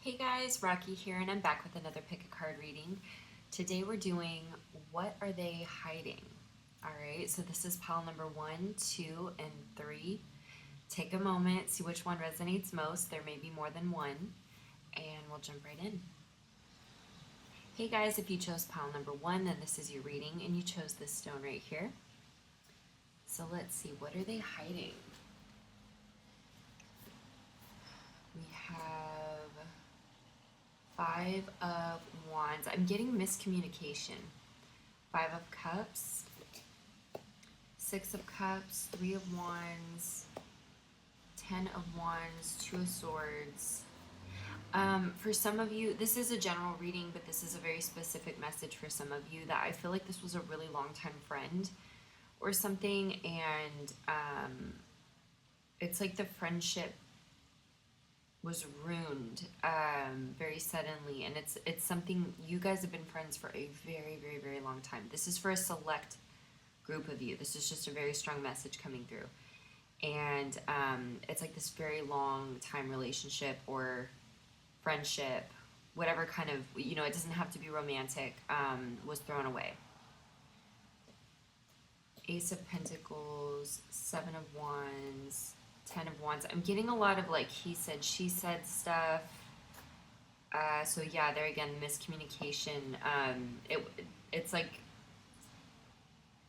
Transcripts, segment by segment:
Hey guys, Rocky here, and I'm back with another pick a card reading. Today we're doing What Are They Hiding? Alright, so this is pile number 1, 2, and 3. Take a moment, see which one resonates most. There may be more than one, and we'll jump right in. Hey guys, if you chose pile number 1, then this is your reading, and you chose this stone right here. So let's see, what are they hiding? We have 5 of Wands. I'm getting miscommunication. 5 of Cups, 6 of Cups, 3 of Wands, 10 of Wands, 2 of Swords. For some of you, this is a general reading, but this is a very specific message for some of you that I feel like this was a really long time friend or something, and it's like the friendship was ruined very suddenly, and it's something you guys have been friends for a very, very, very long time. This is for a select group of you. This is just a very strong message coming through, and it's like this very long time relationship or friendship, whatever kind of, it doesn't have to be romantic, was thrown away. Ace of Pentacles, 7 of Wands, 10 of Wands. I'm getting a lot of like he said, she said stuff. So yeah, there again, miscommunication. It's like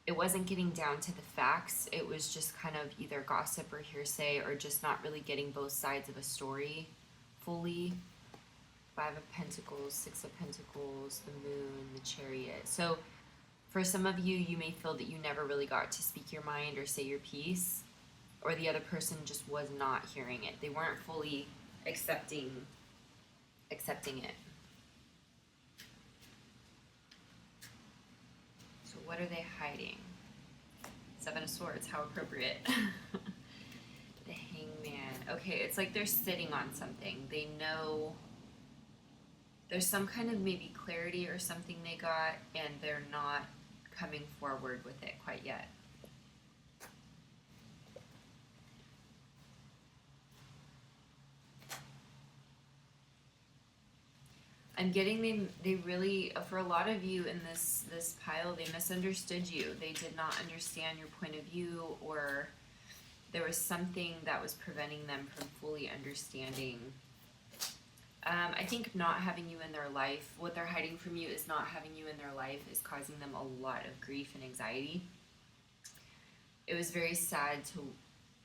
it wasn't getting down to the facts. It was just kind of either gossip or hearsay, or just not really getting both sides of a story fully. 5 of Pentacles, 6 of Pentacles, the Moon, the Chariot. So for some of you, you may feel that you never really got to speak your mind or say your piece, or the other person just was not hearing it. They weren't fully accepting it. So what are they hiding? 7 of Swords, how appropriate. The Hangman. Okay, it's like they're sitting on something. They know there's some kind of maybe clarity or something they got, and they're not coming forward with it quite yet. I'm getting they really, for a lot of you in this pile, they misunderstood you. They did not understand your point of view, or there was something that was preventing them from fully understanding. I think not having you in their life, what they're hiding from you is not having you in their life is causing them a lot of grief and anxiety. It was very sad to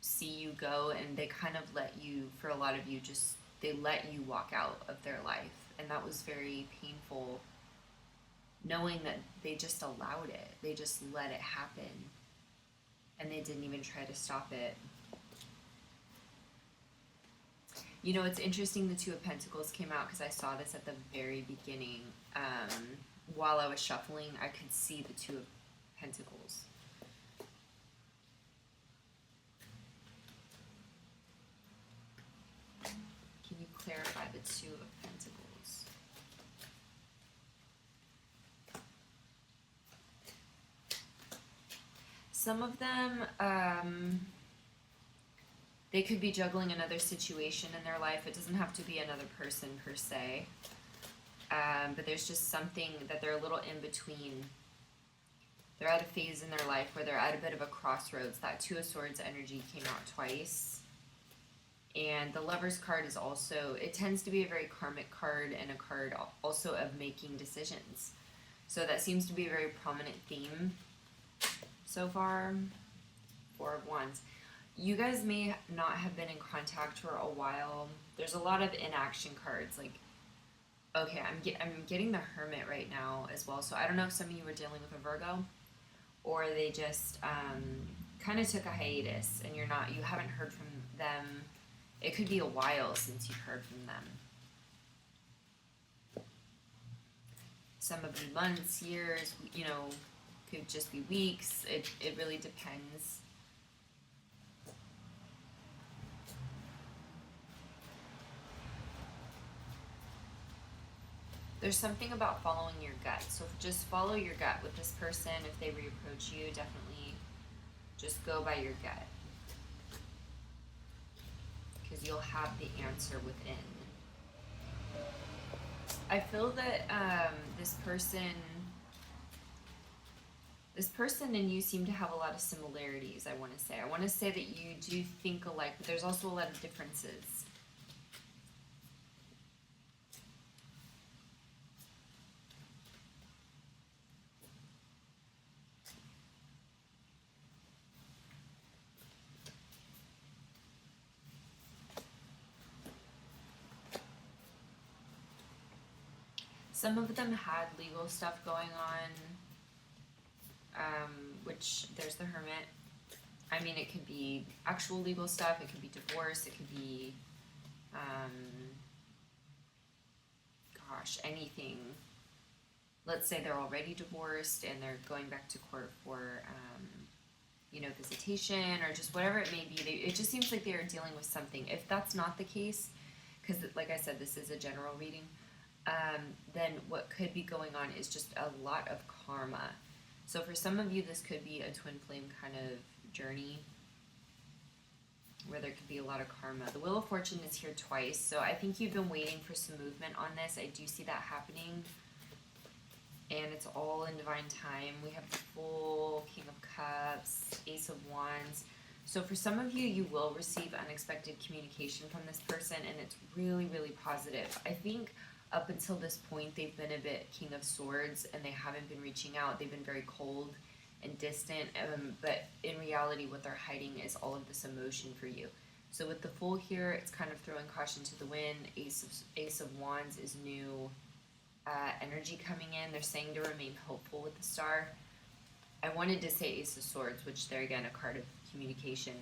see you go, and they kind of let you, for a lot of you, they let you walk out of their life. And that was very painful, knowing that they just allowed it. They just let it happen, and they didn't even try to stop it. You know, it's interesting the 2 of Pentacles came out, because I saw this at the very beginning. While I was shuffling, I could see the 2 of Pentacles. Can you clarify the 2 of Pentacles? Some of them, they could be juggling another situation in their life. It doesn't have to be another person per se. But there's just something that they're a little in between. They're at a phase in their life where they're at a bit of a crossroads. That 2 of Swords energy came out twice. And the Lover's card is also, it tends to be a very karmic card, and a card also of making decisions. So that seems to be a very prominent theme so far. 4 of Wands. You guys may not have been in contact for a while. There's a lot of inaction cards. Like, okay, I'm getting the Hermit right now as well. So I don't know if some of you were dealing with a Virgo, or they just kind of took a hiatus, and you haven't heard from them. It could be a while since you've heard from them. Some of you months, years, could just be weeks. It really depends. There's something about following your gut. So just follow your gut with this person. If they reapproach you, definitely just go by your gut, because you'll have the answer within. I feel that this person and you seem to have a lot of similarities. I want to say that you do think alike, but there's also a lot of differences. Some of them had legal stuff going on, which there's the Hermit. I mean, it could be actual legal stuff, it could be divorce, it could be, anything. Let's say they're already divorced and they're going back to court for, visitation or just whatever it may be. It just seems like they are dealing with something. If that's not the case, because like I said, this is a general reading, then what could be going on is just a lot of karma. So for some of you, this could be a twin flame kind of journey where there could be a lot of karma. The Wheel of Fortune is here twice, so I think you've been waiting for some movement on this. I do see that happening, and it's all in divine time. We have the Fool, King of Cups, Ace of Wands. So for some of you, you will receive unexpected communication from this person, and it's really, really positive. I think up until this point, they've been a bit King of Swords, and they haven't been reaching out. They've been very cold and distant, but in reality, what they're hiding is all of this emotion for you. So with the Fool here, it's kind of throwing caution to the wind. Ace of Wands is new energy coming in. They're saying to remain hopeful with the Star. I wanted to say Ace of Swords, which they're again a card of communication.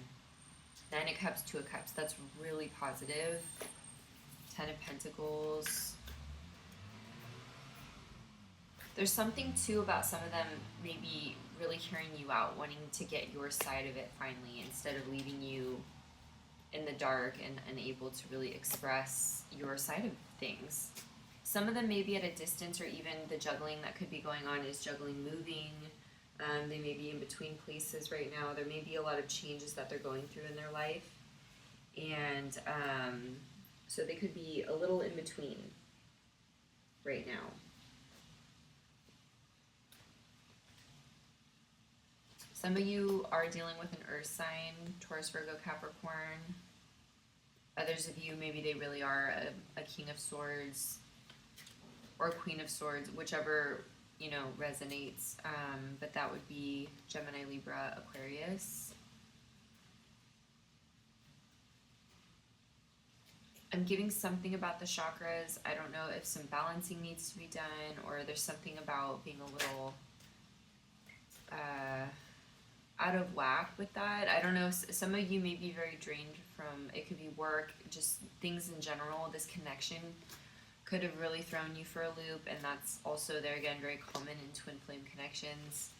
9 of Cups, 2 of Cups. That's really positive. 10 of Pentacles. There's something too about some of them maybe really hearing you out, wanting to get your side of it finally, instead of leaving you in the dark and unable to really express your side of things. Some of them may be at a distance, or even the juggling that could be going on is juggling moving. They may be in between places right now. There may be a lot of changes that they're going through in their life. And so they could be a little in between right now. Some of you are dealing with an earth sign, Taurus, Virgo, Capricorn. Others of you, maybe they really are a King of Swords or Queen of Swords, whichever, resonates. But that would be Gemini, Libra, Aquarius. I'm getting something about the chakras. I don't know if some balancing needs to be done, or there's something about being a little out of whack with that. I don't know. Some of you may be very drained from, it could be work, just things in general. This connection could have really thrown you for a loop, and that's also there again very common in twin flame connections.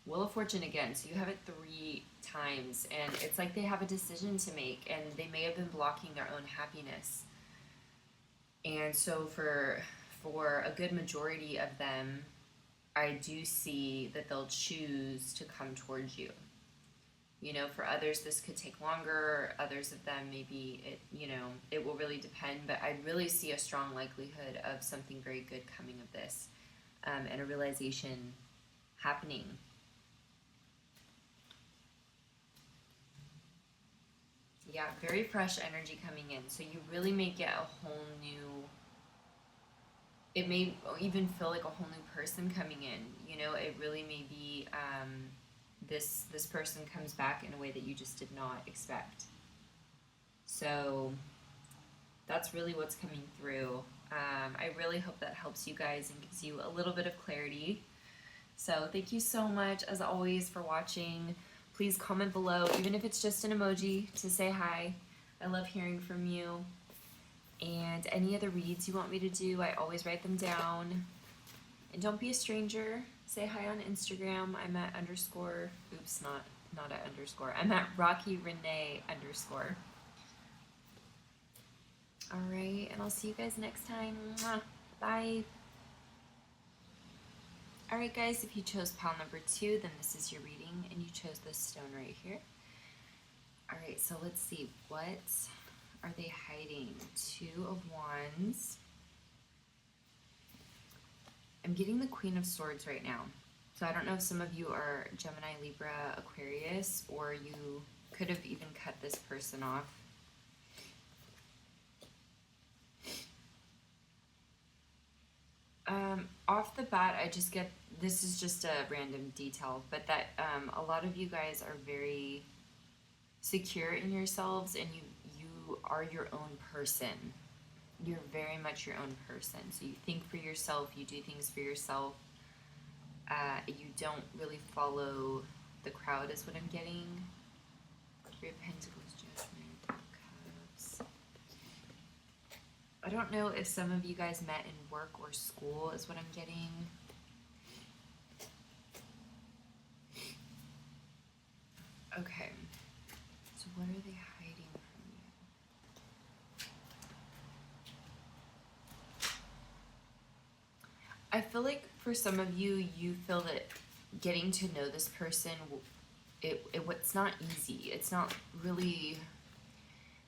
Wheel of Fortune again, so you have it 3 times, and it's like they have a decision to make, and they may have been blocking their own happiness. And so for a good majority of them, I do see that they'll choose to come towards you. For others, this could take longer. Others of them, maybe it will really depend. But I really see a strong likelihood of something very good coming of this, and a realization happening. Yeah, very fresh energy coming in. So you really may get a whole new, it may even feel like a whole new person coming in. It really may be this person comes back in a way that you just did not expect. So that's really what's coming through. I really hope that helps you guys and gives you a little bit of clarity. So thank you so much, as always, for watching. Please comment below, even if it's just an emoji, to say hi. I love hearing from you. And any other reads you want me to do, I always write them down. And don't be a stranger. Say hi on Instagram. I'm at _ oops, not at _ I'm at Rocky Renee _. Alright, and I'll see you guys next time. Mwah. Bye. Alright guys, if you chose pile number 2, then this is your reading, and you chose this stone right here. Alright, so let's see what are they hiding? Two of Wands. I'm getting the Queen of Swords right now. So I don't know if some of you are Gemini, Libra, Aquarius, or you could have even cut this person off. Off the bat, I just get, this is just a random detail, but that a lot of you guys are very secure in yourselves, and you are your own person. You're very much your own person. So you think for yourself, you do things for yourself. You don't really follow the crowd is what I'm getting. Three of Pentacles, Judgment, Cups. I don't know if some of you guys met in work or school is what I'm getting. Okay. So what are they hiding from you? I feel like for some of you, you feel that getting to know this person, it's not easy. It's not really,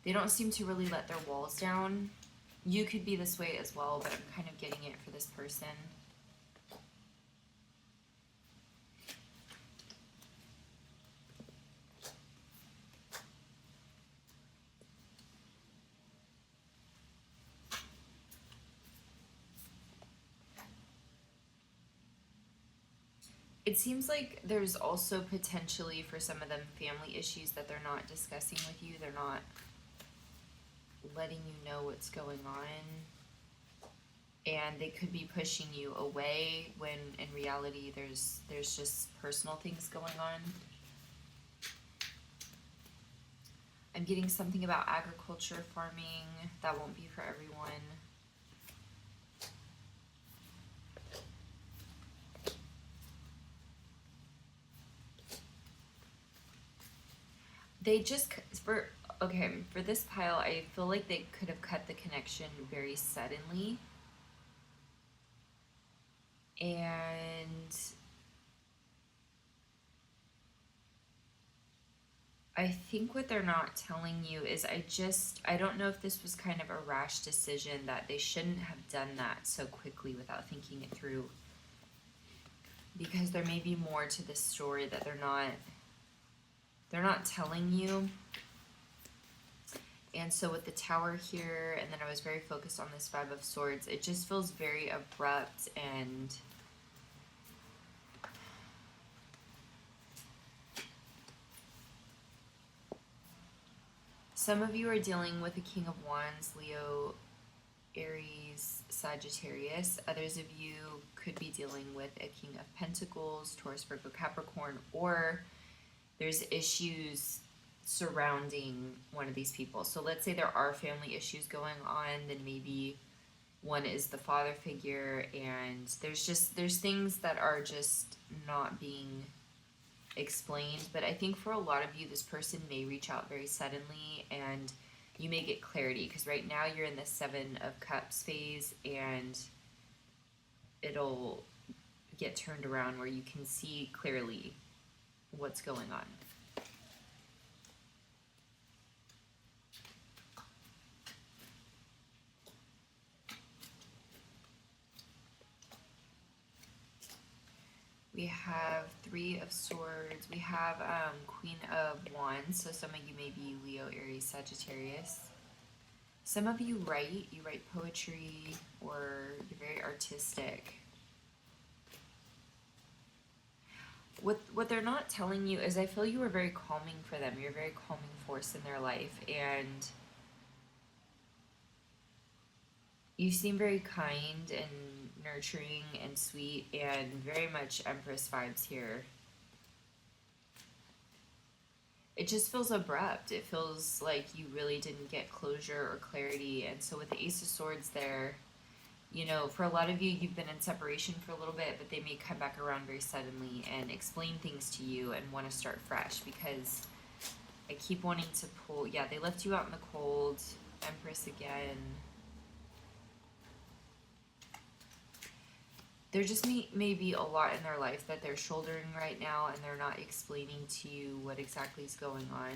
they don't seem to really let their walls down. You could be this way as well, but I'm kind of getting it for this person. It seems like there's also potentially for some of them family issues that they're not discussing with you. They're not letting you know what's going on. And they could be pushing you away when in reality there's just personal things going on. I'm getting something about agriculture, farming. That won't be for everyone. They just, for this pile, I feel like they could have cut the connection very suddenly. And I think what they're not telling you is I don't know if this was kind of a rash decision, that they shouldn't have done that so quickly without thinking it through. Because there may be more to this story that they're not telling you. And so with the Tower here, and then I was very focused on this Five of Swords, it just feels very abrupt and some of you are dealing with a King of Wands, Leo, Aries, Sagittarius. Others of you could be dealing with a King of Pentacles, Taurus, Virgo, Capricorn, or there's issues surrounding one of these people. So let's say there are family issues going on, then maybe one is the father figure, and there's things that are just not being explained. But I think for a lot of you, this person may reach out very suddenly and you may get clarity, because right now you're in the Seven of Cups phase, and it'll get turned around where you can see clearly what's going on. We have Three of Swords. We have Queen of Wands. So some of you may be Leo, Aries, Sagittarius. Some of you write poetry, or you're very artistic. What they're not telling you is I feel you are very calming for them. You're a very calming force in their life, and you seem very kind and nurturing and sweet, and very much Empress vibes here. It just feels abrupt. It feels like you really didn't get closure or clarity. And so with the Ace of Swords there, you know, for a lot of you, you've been in separation for a little bit, but they may come back around very suddenly and explain things to you and want to start fresh, because I keep wanting to pull, yeah, they left you out in the cold. Empress again. There just may be a lot in their life that they're shouldering right now, and they're not explaining to you what exactly is going on.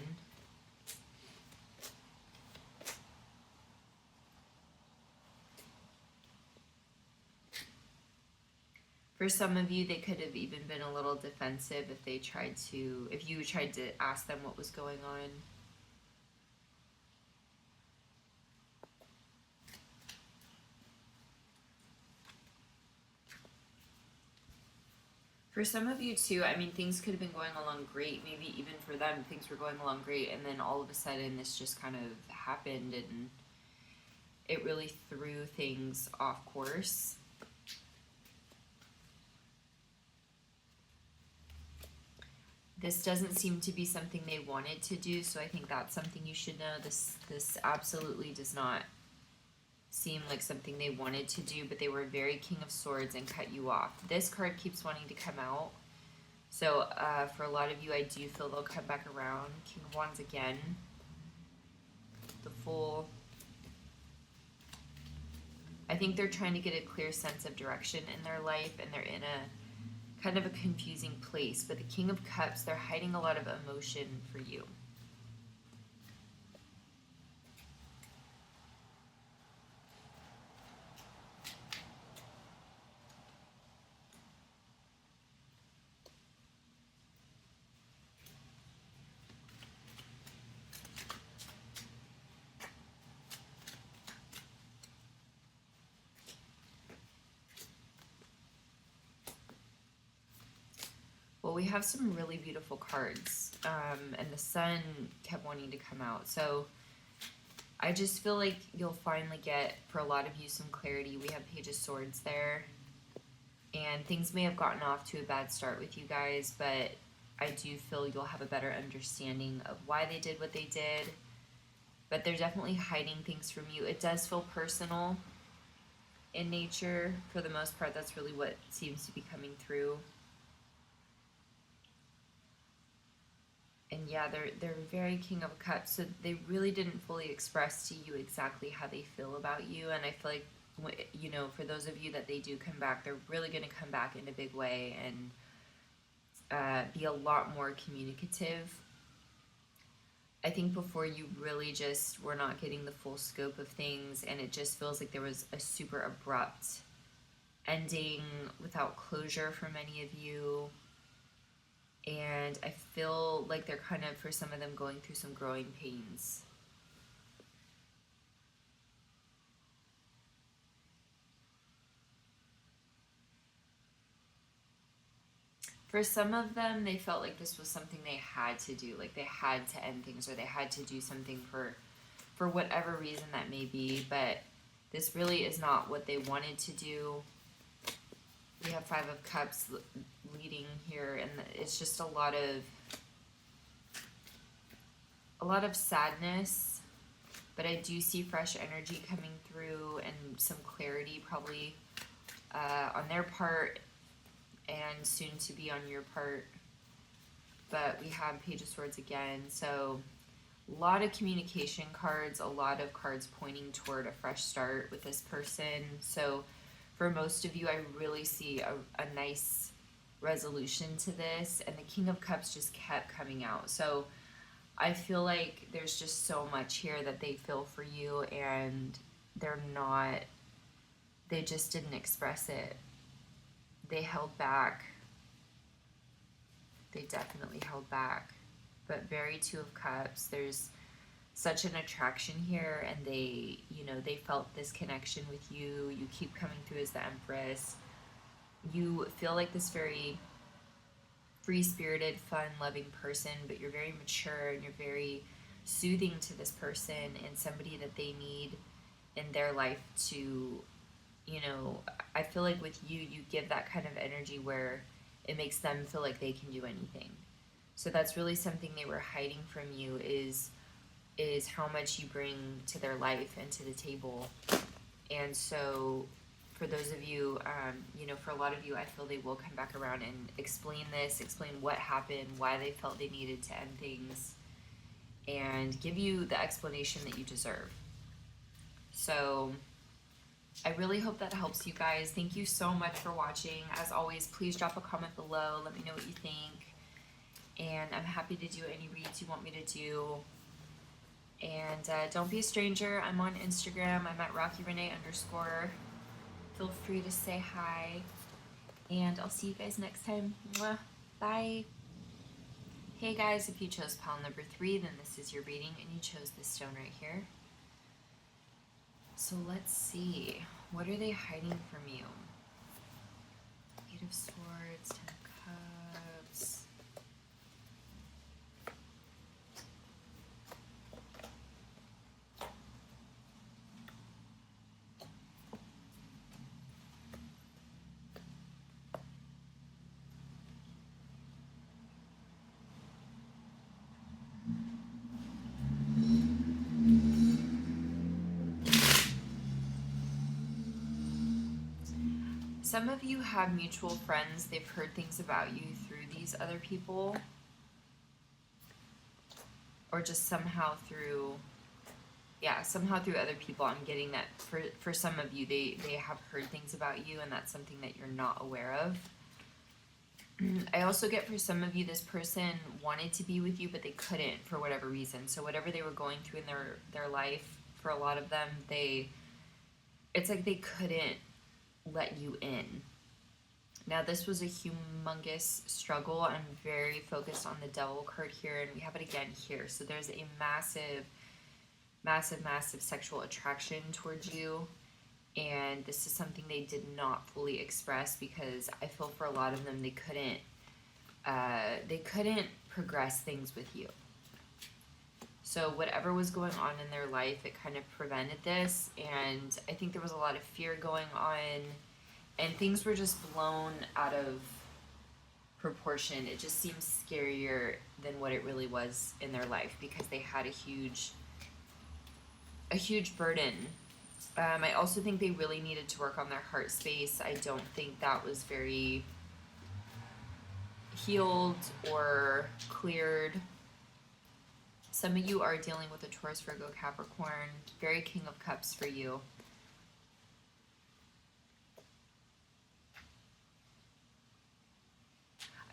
For some of you, they could have even been a little defensive if you tried to ask them what was going on. For some of you too, I mean, things could have been going along great. Maybe even for them, things were going along great, and then all of a sudden this just kind of happened and it really threw things off course. This doesn't seem to be something they wanted to do, so I think that's something you should know. This absolutely does not seem like something they wanted to do, but they were very King of Swords and cut you off. This card keeps wanting to come out. So for a lot of you, I do feel they'll come back around. King of Wands again. The Fool. I think they're trying to get a clear sense of direction in their life, and they're in a kind of a confusing place. But the King of Cups, they're hiding a lot of emotion for you. Well, we have some really beautiful cards, and the Sun kept wanting to come out. So I just feel like you'll finally get, for a lot of you, some clarity. We have Page of Swords there, and things may have gotten off to a bad start with you guys, but I do feel you'll have a better understanding of why they did what they did. But they're definitely hiding things from you. It does feel personal in nature. For the most part, that's really what seems to be coming through. And yeah, they're very King of Cups, so they really didn't fully express to you exactly how they feel about you. And I feel like, you know, for those of you that they do come back, they're really going to come back in a big way and be a lot more communicative. I think before you really just were not getting the full scope of things, and it just feels like there was a super abrupt ending without closure for many of you. And I feel like they're kind of, for some of them, going through some growing pains. For some of them, they felt like this was something they had to do, like they had to end things, or they had to do something for whatever reason that may be, but this really is not what they wanted to do. We have Five of Cups leading here, and it's just a lot of sadness, but I do see fresh energy coming through and some clarity probably on their part and soon to be on your part. But we have Page of Swords again, so a lot of communication cards, a lot of cards pointing toward a fresh start with this person. So for most of you, I really see a nice resolution to this, and the King of Cups just kept coming out. So I feel like there's just so much here that they feel for you, and they just didn't express it. They held back. They definitely held back. But very Two of Cups, there's such an attraction here, and they felt this connection with you. You keep coming through as the Empress. You feel like this very free-spirited, fun-loving person, but you're very mature and you're very soothing to this person and somebody that they need in their life to, I feel like with you, you give that kind of energy where it makes them feel like they can do anything. So that's really something they were hiding from you is how much you bring to their life and to the table. And so for those of you, for a lot of you, I feel they will come back around and explain what happened, why they felt they needed to end things, and give you the explanation that you deserve. So I really hope that helps you guys. Thank you so much for watching. As always, please drop a comment below. Let me know what you think. And I'm happy to do any reads you want me to do. And don't be a stranger. I'm on Instagram. I'm at RockyRenee_. Feel free to say hi. And I'll see you guys next time. Mwah. Bye. Hey guys, if you chose pile number 3, then this is your reading, and you chose this stone right here. So let's see. What are they hiding from you? 8 of Swords, 10 of Cups. Some of you have mutual friends. They've heard things about you through these other people. Or just somehow through, somehow through other people. I'm getting that for some of you, they have heard things about you, and that's something that you're not aware of. I also get for some of you, this person wanted to be with you, but they couldn't for whatever reason. So whatever they were going through in their life, for a lot of them, it's like they couldn't let you in. Now this was a humongous struggle. I'm very focused on the Devil card here, and we have it again here. So there's a massive, massive, massive sexual attraction towards you, and this is something they did not fully express, because I feel for a lot of them they couldn't progress things with you. So whatever was going on in their life, it kind of prevented this, and I think there was a lot of fear going on, and things were just blown out of proportion. It just seems scarier than what it really was in their life, because they had a huge burden. I also think they really needed to work on their heart space. I don't think that was very healed or cleared. Some of you are dealing with a Taurus, Virgo, Capricorn. Very King of Cups for you.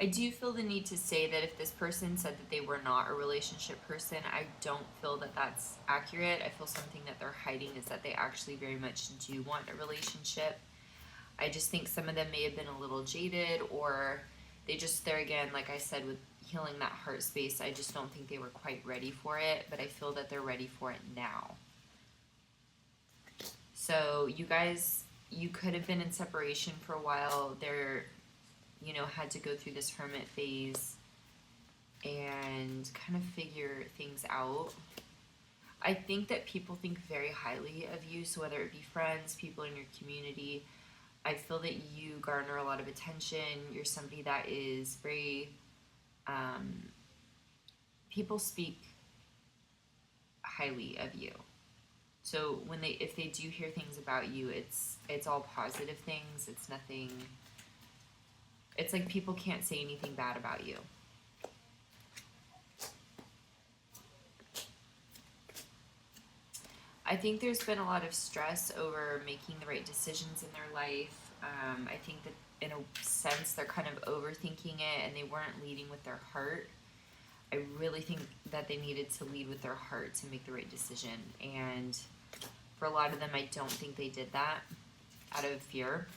I do feel the need to say that if this person said that they were not a relationship person, I don't feel that that's accurate. I feel something that they're hiding is that they actually very much do want a relationship. I just think some of them may have been a little jaded, or they're again, like I said, with healing that heart space, I just don't think they were quite ready for it, but I feel that they're ready for it now. So you guys, you could have been in separation for a while. Had to go through this hermit phase and kind of figure things out. I think that people think very highly of you, so whether it be friends, people in your community, I feel that you garner a lot of attention. You're somebody that is very, people speak highly of you. So if they do hear things about you, it's all positive things. It's nothing. It's like people can't say anything bad about you. I think there's been a lot of stress over making the right decisions in their life. I think that in a sense they're kind of overthinking it, and they weren't leading with their heart. I really think that they needed to lead with their heart to make the right decision. And for a lot of them, I don't think they did that out of fear.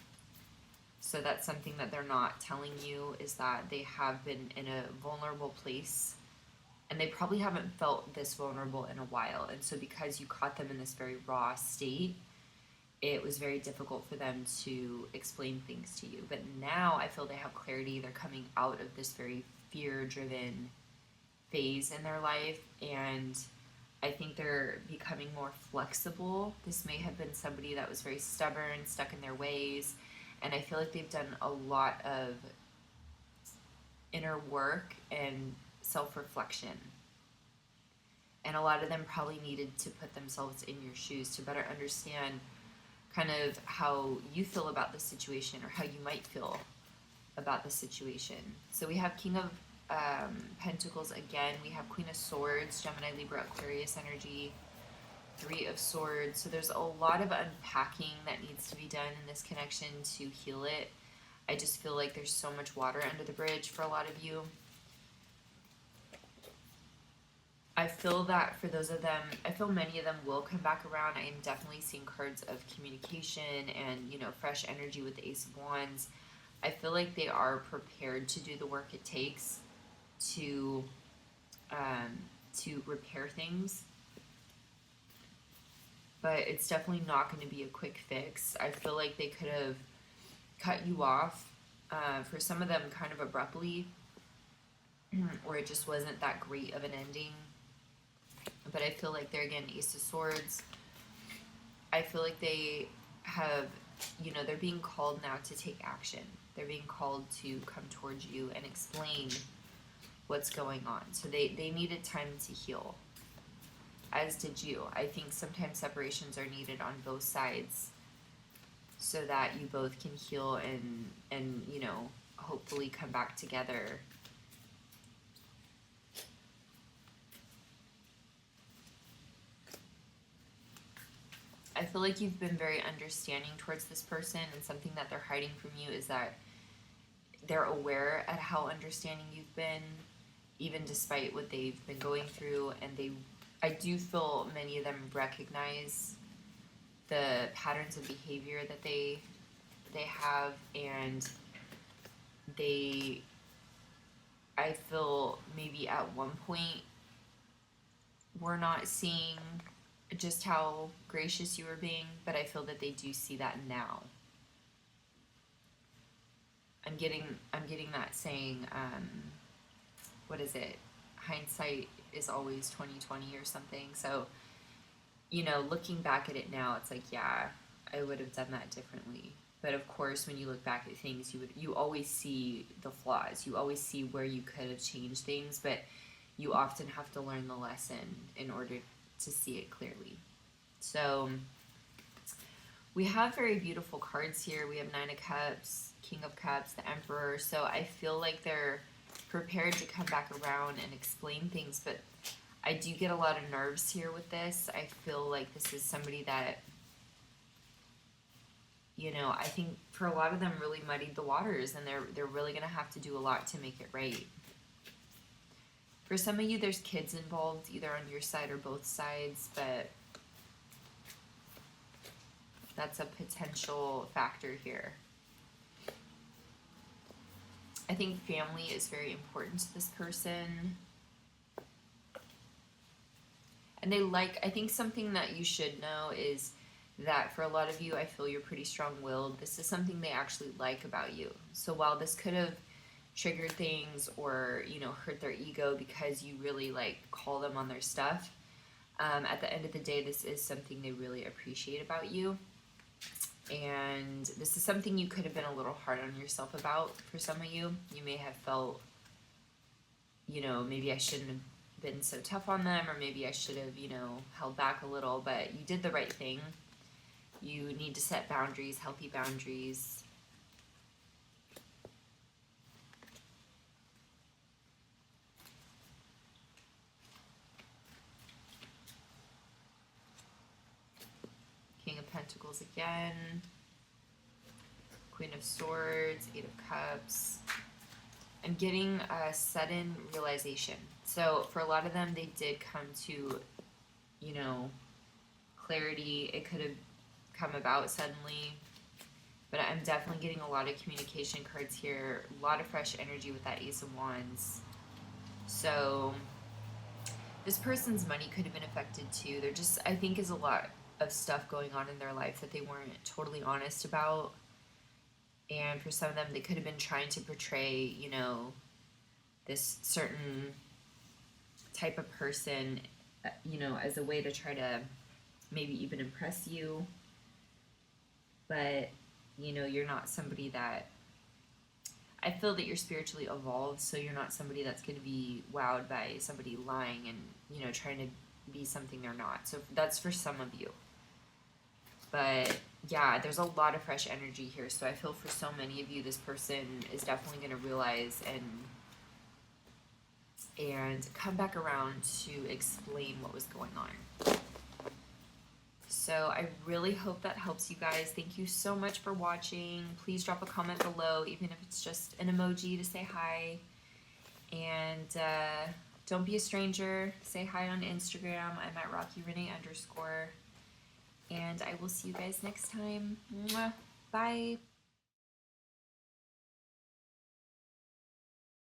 So that's something that they're not telling you, is that they have been in a vulnerable place, and they probably haven't felt this vulnerable in a while. And so because you caught them in this very raw state, it was very difficult for them to explain things to you. But now I feel they have clarity. They're coming out of this very fear-driven phase in their life, and I think they're becoming more flexible. This may have been somebody that was very stubborn, stuck in their ways, and I feel like they've done a lot of inner work and self-reflection. And a lot of them probably needed to put themselves in your shoes to better understand kind of how you feel about the situation, or how you might feel about the situation. So we have King of Pentacles again. We have Queen of Swords, Gemini, Libra, Aquarius energy. 3 of Swords. So there's a lot of unpacking that needs to be done in this connection to heal it. I just feel like there's so much water under the bridge for a lot of you. I feel that for those of them, I feel many of them will come back around. I am definitely seeing cards of communication and, fresh energy with the Ace of Wands. I feel like they are prepared to do the work it takes to um, to repair things, but it's definitely not going to be a quick fix. I feel like they could have cut you off for some of them kind of abruptly, or it just wasn't that great of an ending. But I feel like they're, again, Ace of Swords. I feel like they have, they're being called now to take action. They're being called to come towards you and explain what's going on. So they needed time to heal, as did you. I think sometimes separations are needed on both sides so that you both can heal and hopefully come back together. I feel like you've been very understanding towards this person, and something that they're hiding from you is that they're aware at how understanding you've been, even despite what they've been going through, and I do feel many of them recognize the patterns of behavior that they have, and I feel maybe at one point we're not seeing just how gracious you were being, but I feel that they do see that now. I'm getting that saying, what is it? Hindsight is always 20/20 or something. So, looking back at it now, it's like, yeah, I would have done that differently. But of course, when you look back at things, you always see the flaws. You always see where you could have changed things, but you often have to learn the lesson in order to see it clearly. So we have very beautiful cards here. We have Nine of Cups, King of Cups, the Emperor. So I feel like they're prepared to come back around and explain things, but I do get a lot of nerves here with this. I feel like this is somebody that, I think for a lot of them really muddied the waters, and they're really going to have to do a lot to make it right. For some of you, there's kids involved, either on your side or both sides, but that's a potential factor here. I think family is very important to this person. And I think something that you should know is that for a lot of you, I feel you're pretty strong-willed. This is something they actually like about you. So while this could have triggered things or, hurt their ego because you really call them on their stuff, at the end of the day, this is something they really appreciate about you. And this is something you could have been a little hard on yourself about. For some of you, you may have felt, maybe I shouldn't have been so tough on them, or maybe I should have, held back a little, but you did the right thing. You need to set boundaries, healthy boundaries. King of Pentacles again. Queen of Swords, Eight of Cups. I'm getting a sudden realization. So for a lot of them, they did come to, clarity. It could have come about suddenly, but I'm definitely getting a lot of communication cards here. A lot of fresh energy with that Ace of Wands. So this person's money could have been affected too. There just, I think, is a lot of stuff going on in their life that they weren't totally honest about. And for some of them, they could have been trying to portray, this certain type of person, as a way to try to maybe even impress you. But, you're not somebody that, I feel that you're spiritually evolved, so you're not somebody that's going to be wowed by somebody lying and, trying to be something they're not. So that's for some of you. But yeah, there's a lot of fresh energy here. So I feel for so many of you, this person is definitely going to realize and come back around to explain what was going on. So I really hope that helps you guys. Thank you so much for watching. Please drop a comment below, even if it's just an emoji to say hi. And don't be a stranger. Say hi on Instagram. I'm at RockyRenee_. And I will see you guys next time. Mwah. Bye.